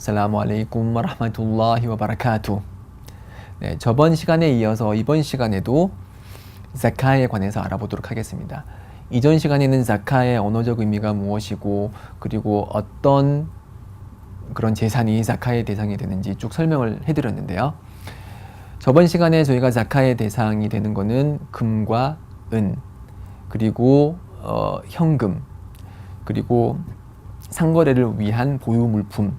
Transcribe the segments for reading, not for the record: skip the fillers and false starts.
살라무 알레이쿰 와라흐마툴라히 와바라카투. 네, 저번 시간에 이어서 이번 시간에도 자카에 관해서 알아보도록 하겠습니다. 이전 시간에는 자카의 언어적 의미가 무엇이고 그리고 어떤 그런 재산이 자카의 대상이 되는지 쭉 설명을 해드렸는데요. 저번 시간에 저희가 자카의 대상이 되는 거는 금과 은, 그리고 현금, 그리고 상거래를 위한 보유 물품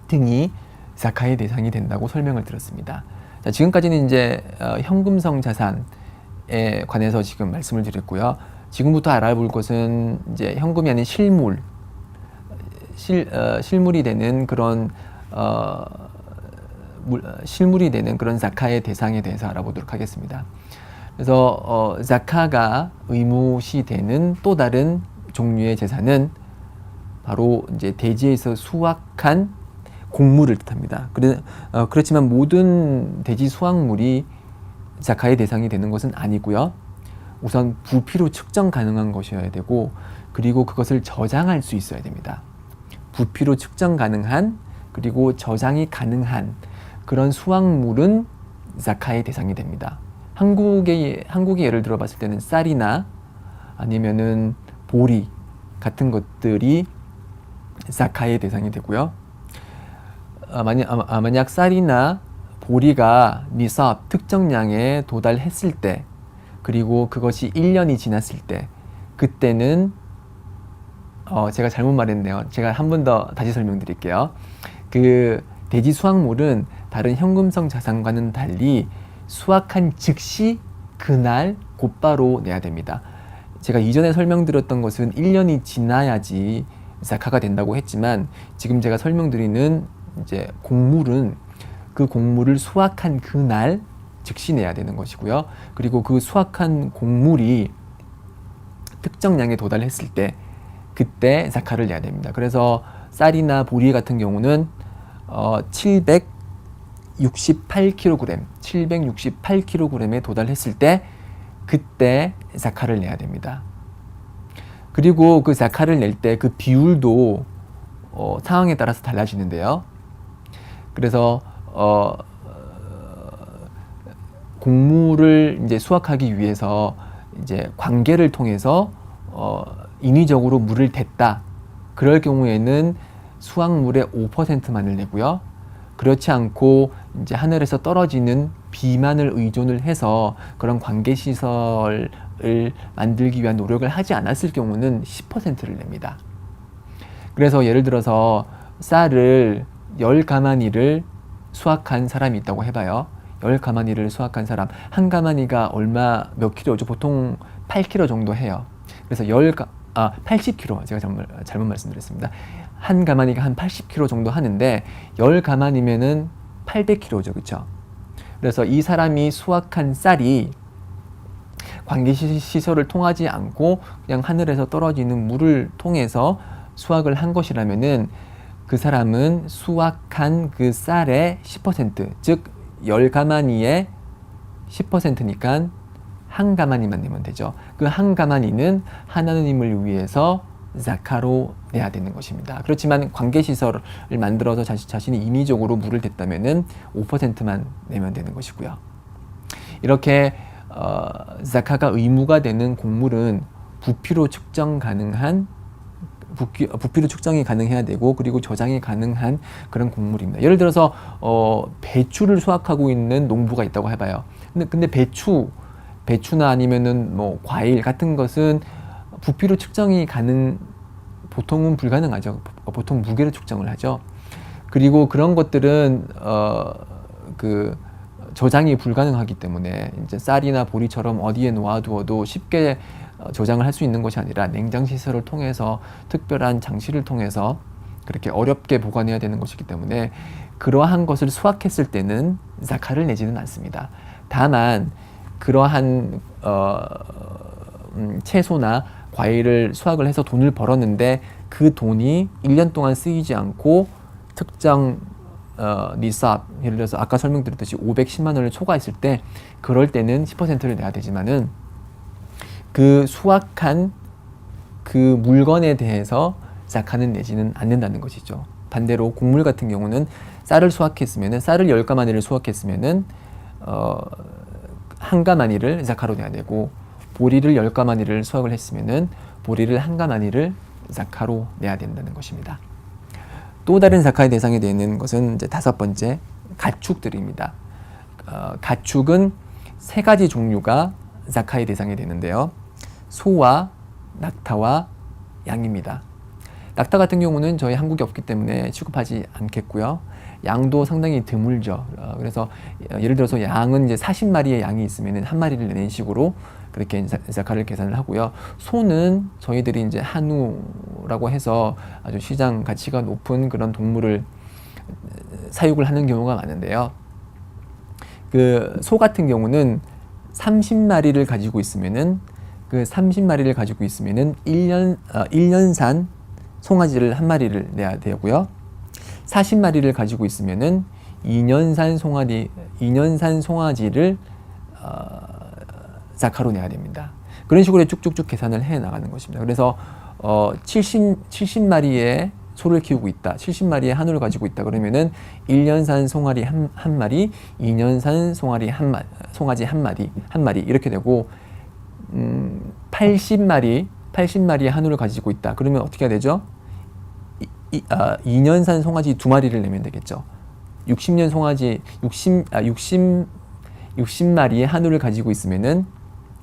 등이 자카의 대상이 된다고 설명을 드렸습니다. 자, 지금까지는 이제 현금성 자산에 관해서 지금 말씀을 드렸고요. 지금부터 알아볼 것은 이제 현금이 아닌 실물이 되는 그런 실물이 되는 그런 자카의 대상에 대해서 알아보도록 하겠습니다. 그래서 자카가 의무시 되는 또 다른 종류의 재산은 바로 이제 대지에서 수확한 곡물을 뜻합니다. 그렇지만 모든 대지 수확물이 자카의 대상이 되는 것은 아니고요. 우선 부피로 측정 가능한 것이어야 되고, 그리고 그것을 저장할 수 있어야 됩니다. 부피로 측정 가능한, 그리고 저장이 가능한 그런 수확물은 자카의 대상이 됩니다. 한국의 예를 들어 봤을 때는 쌀이나 아니면은 보리 같은 것들이 자카의 대상이 되고요. 만약 쌀이나 보리가 니삽 특정량에 도달했을 때, 그리고 그것이 1년이 지났을 때, 그때는 제가 잘못 말했네요. 제가 한 번 더 다시 설명드릴게요. 그 대지 수확물은 다른 현금성 자산과는 달리 수확한 즉시 그날 곧바로 내야 됩니다. 제가 이전에 설명드렸던 것은 1년이 지나야지 자카가 된다고 했지만, 지금 제가 설명드리는 이제 곡물은 그 곡물을 수확한 그날 즉시 내야 되는 것이고요. 그리고 그 수확한 곡물이 특정량에 도달했을 때 그때 자카를 내야 됩니다. 그래서 쌀이나 보리 같은 경우는 768kg에 도달했을 때 그때 자카를 내야 됩니다. 그리고 그 자카를 낼 때 그 비율도 상황에 따라서 달라지는데요. 그래서 곡물을 이제 수확하기 위해서 이제 관계를 통해서 인위적으로 물을 댔다. 그럴 경우에는 수확물의 5%만을 내고요. 그렇지 않고 이제 하늘에서 떨어지는 비만을 의존을 해서 그런 관계 시설을 만들기 위한 노력을 하지 않았을 경우는 10%를 냅니다. 그래서 예를 들어서 쌀을 10가마니를 수확한 사람이 있다고 해봐요. 10가마니를 수확한 사람, 한 가마니가 몇 킬로죠? 보통 8kg 정도 해요. 그래서 80kg, 제가 잘못 말씀드렸습니다. 한 가마니가 한 80kg 정도 하는데 10가마니면은 800kg죠, 그렇죠? 그래서 이 사람이 수확한 쌀이 관계시설을 통하지 않고 그냥 하늘에서 떨어지는 물을 통해서 수확을 한 것이라면은 그 사람은 수확한 그 쌀의 10%, 즉 10가마니의 10%니까 한 가마니만 내면 되죠. 그 한 가마니는 하나님을 위해서 자카로 내야 되는 것입니다. 그렇지만 관계시설을 만들어서 자신이 인위적으로 물을 댔다면은 5%만 내면 되는 것이고요. 이렇게 자카가 의무가 되는 곡물은 부피로 측정이 가능해야 되고, 그리고 저장이 가능한 그런 곡물입니다. 예를 들어서 배추를 수확하고 있는 농부가 있다고 해봐요. 근데 배추나 아니면은 뭐 과일 같은 것은 부피로 측정이 보통은 불가능하죠. 보통 무게로 측정을 하죠. 그리고 그런 것들은 저장이 불가능하기 때문에 이제 쌀이나 보리처럼 어디에 놓아두어도 쉽게 저장을 할 수 있는 것이 아니라 냉장 시설을 통해서, 특별한 장치를 통해서 그렇게 어렵게 보관해야 되는 것이기 때문에 그러한 것을 수확했을 때는 자카를 내지는 않습니다. 다만 그러한 채소나 과일을 수확을 해서 돈을 벌었는데 그 돈이 1년 동안 쓰이지 않고 특정 니삽, 예를 들어서 아까 설명드렸듯이 510만 원을 초과했을 때, 그럴 때는 10%를 내야 되지만은 그 수확한 그 물건에 대해서 자카는 내지는 않는다는 것이죠. 반대로 곡물 같은 경우는 쌀을 수확했으면은 쌀을 10가마니를 수확했으면은 한 가마니를 자카로 내야 되고, 보리를 10가마니를 수확을 했으면은 보리를 한 가마니를 자카로 내야 된다는 것입니다. 또 다른 자카의 대상이 되는 것은 이제 5번째, 가축들입니다. 가축은 3가지 종류가 자카의 대상이 되는데요. 소와 낙타와 양입니다. 낙타 같은 경우는 저희 한국에 없기 때문에 취급하지 않겠고요. 양도 상당히 드물죠. 그래서 예를 들어서 양은 이제 40마리의 양이 있으면 한 마리를 내는 식으로 그렇게 자카를 계산을 하고요. 소는 저희들이 이제 한우라고 해서 아주 시장 가치가 높은 그런 동물을 사육을 하는 경우가 많은데요. 그 소 같은 경우는 30마리를 가지고 있으면은 그 30마리를 가지고 있으면은 1년산 송아지를 한 마리를 내야 되고요. 40마리를 가지고 있으면은 2년산 송아지를 자카로 내야 됩니다. 그런 식으로 쭉쭉쭉 계산을 해 나가는 것입니다. 그래서 70마리의 소를 키우고 있다, 70마리의 한우를 가지고 있다 그러면은 1년산 송아리 한 마리, 2년산 송아지 한 마리 이렇게 되고, 80마리의 한우를 가지고 있다 그러면 어떻게 해야 되죠? 2년산 송아지 2마리를 내면 되겠죠. 60마리의 한우를 가지고 있으면은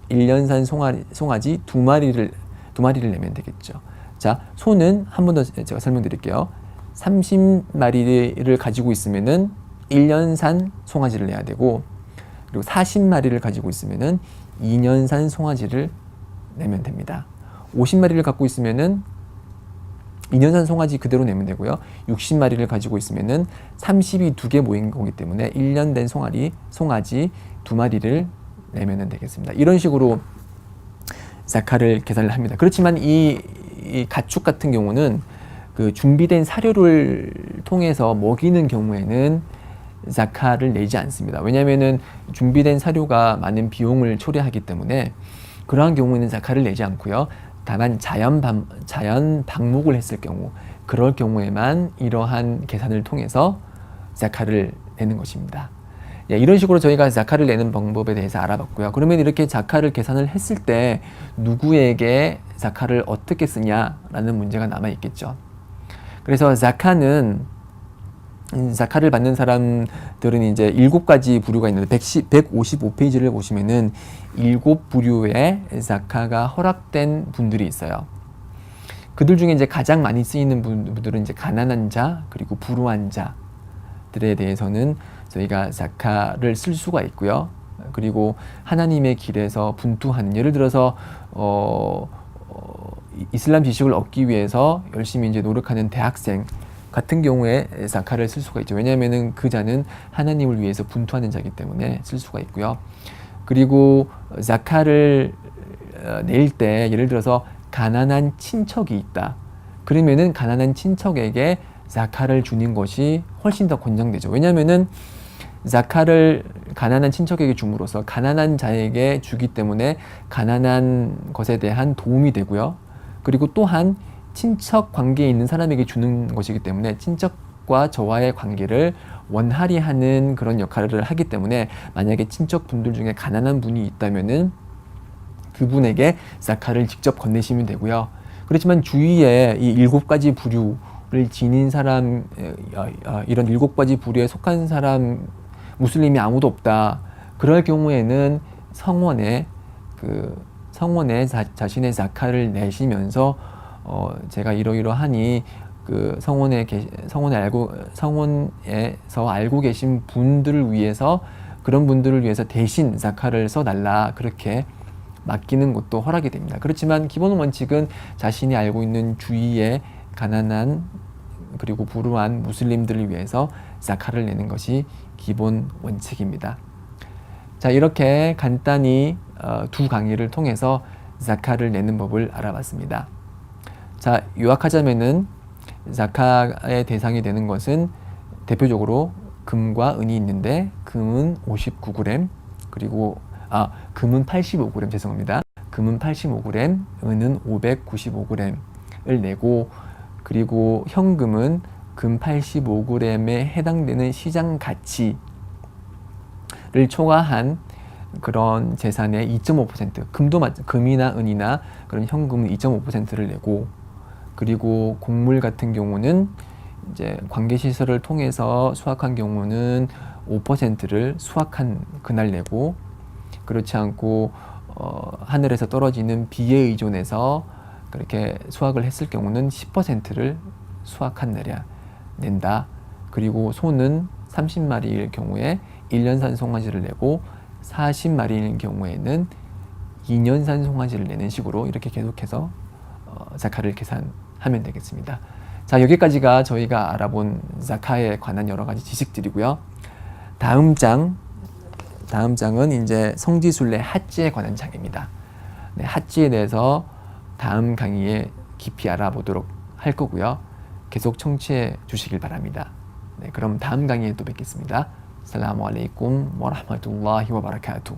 1년산 송아지 2마리를 내면 되겠죠. 자, 소는 한 번 더 제가 설명드릴게요. 30마리를 가지고 있으면은 1년산 송아지를 내야 되고, 그리고 40마리를 가지고 있으면은 2년산 송아지를 내면 됩니다. 50마리를 갖고 있으면은 2년산 송아지 그대로 내면 되고요. 60마리를 가지고 있으면은 30이 2개 모인 거기 때문에 1년 된 송아지 2마리를 내면 되겠습니다. 이런 식으로 자카를 계산을 합니다. 그렇지만 이 가축 같은 경우는 그 준비된 사료를 통해서 먹이는 경우에는 자카를 내지 않습니다. 왜냐하면은 준비된 사료가 많은 비용을 초래하기 때문에 그러한 경우에는 자카를 내지 않고요. 다만 자연 방목을 했을 경우, 그럴 경우에만 이러한 계산을 통해서 자카를 내는 것입니다. 예, 이런 식으로 저희가 자카를 내는 방법에 대해서 알아봤고요. 그러면 이렇게 자카를 계산을 했을 때 누구에게 자카를 어떻게 쓰냐라는 문제가 남아 있겠죠. 그래서 자카를 받는 사람들은 이제 7가지 부류가 있는데 155페이지를 보시면은 7부류의 자카가 허락된 분들이 있어요. 그들 중에 이제 가장 많이 쓰이는 분들은 이제 가난한 자, 그리고 불우한 자들에 대해서는 저희가 자카를 쓸 수가 있고요. 그리고 하나님의 길에서 분투하는, 예를 들어서 이슬람 지식을 얻기 위해서 열심히 이제 노력하는 대학생 같은 경우에 자카를 쓸 수가 있죠. 왜냐하면은 그 자는 하나님을 위해서 분투하는 자이기 때문에 쓸 수가 있고요. 그리고 자카를 낼 때 예를 들어서 가난한 친척이 있다. 그러면은 가난한 친척에게 자카를 주는 것이 훨씬 더 권장되죠. 왜냐하면은 자카를 가난한 친척에게 줌으로써 가난한 자에게 주기 때문에 가난한 것에 대한 도움이 되고요. 그리고 또한 친척 관계에 있는 사람에게 주는 것이기 때문에 친척과 저와의 관계를 원활히 하는 그런 역할을 하기 때문에 만약에 친척분들 중에 가난한 분이 있다면은 그분에게 자카를 직접 건네시면 되고요. 그렇지만 주위에 이 7가지 부류를 지닌 사람, 이런 7가지 부류에 속한 사람 무슬림이 아무도 없다. 그럴 경우에는 성원에 자신의 자카를 내시면서 제가 이러이러하니 그 성원에서 알고 계신 분들을 위해서, 그런 분들을 위해서 대신 자카를 써달라, 그렇게 맡기는 것도 허락이 됩니다. 그렇지만 기본 원칙은 자신이 알고 있는 주위의 가난한 그리고 불우한 무슬림들을 위해서 자카를 내는 것이 기본 원칙입니다. 자, 이렇게 간단히 두 강의를 통해서 자카를 내는 법을 알아봤습니다. 자, 요약하자면은 자카의 대상이 되는 것은 대표적으로 금과 은이 있는데, 금은 59g, 그리고 금은 85g, 죄송합니다. 금은 85g, 은은 595g을 내고, 그리고 현금은 금 85g에 해당되는 시장 가치를 초과한 그런 재산의 2.5%, 금이나 은이나 그런 현금은 2.5%를 내고, 그리고 곡물 같은 경우는 이제 관계시설을 통해서 수확한 경우는 5%를 수확한 그날 내고, 그렇지 않고 하늘에서 떨어지는 비에 의존해서 그렇게 수확을 했을 경우는 10%를 수확한 날이야 낸다. 그리고 소는 30마리일 경우에 1년산 송아지를 내고 40마리일 경우에는 2년산 송아지를 내는 식으로 이렇게 계속해서 자카를 계산하면 되겠습니다. 자, 여기까지가 저희가 알아본 자카에 관한 여러 가지 지식들이고요. 다음 장은 이제 성지순례 하지에 관한 장입니다. 네, 하지에 대해서 다음 강의에 깊이 알아보도록 할 거고요. 계속 청취해 주시길 바랍니다. 네, 그럼 다음 강의에 또 뵙겠습니다. 살라무 알레이쿰 와 라흐마투ல்லா히 와 바라카투.